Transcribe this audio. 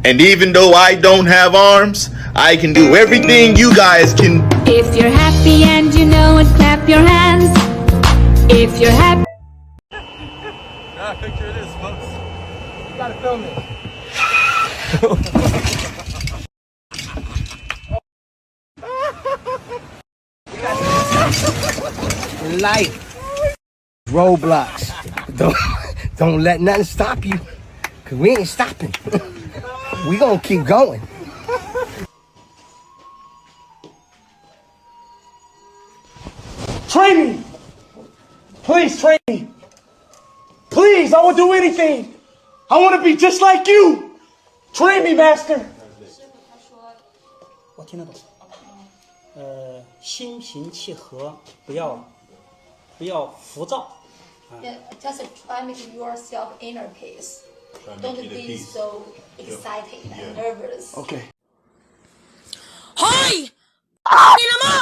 And even though I don't have arms, I can do everything you guys can. If you're happy and you know it, clap your hands. If you're happy. Got a picture of this, folks. You gotta film this. Life, roadblocks. Don't let nothing stop you, cause we ain't stopping. We gonna keep going. Train me! Please train me! Please, I will do anything! I want to be just like you! Train me, master! 我听得懂。心平气和，不要浮躁。 Yeah, just try make yourself inner peace. Don't be so excited and nervous. Okay. Hoy! Ina mo!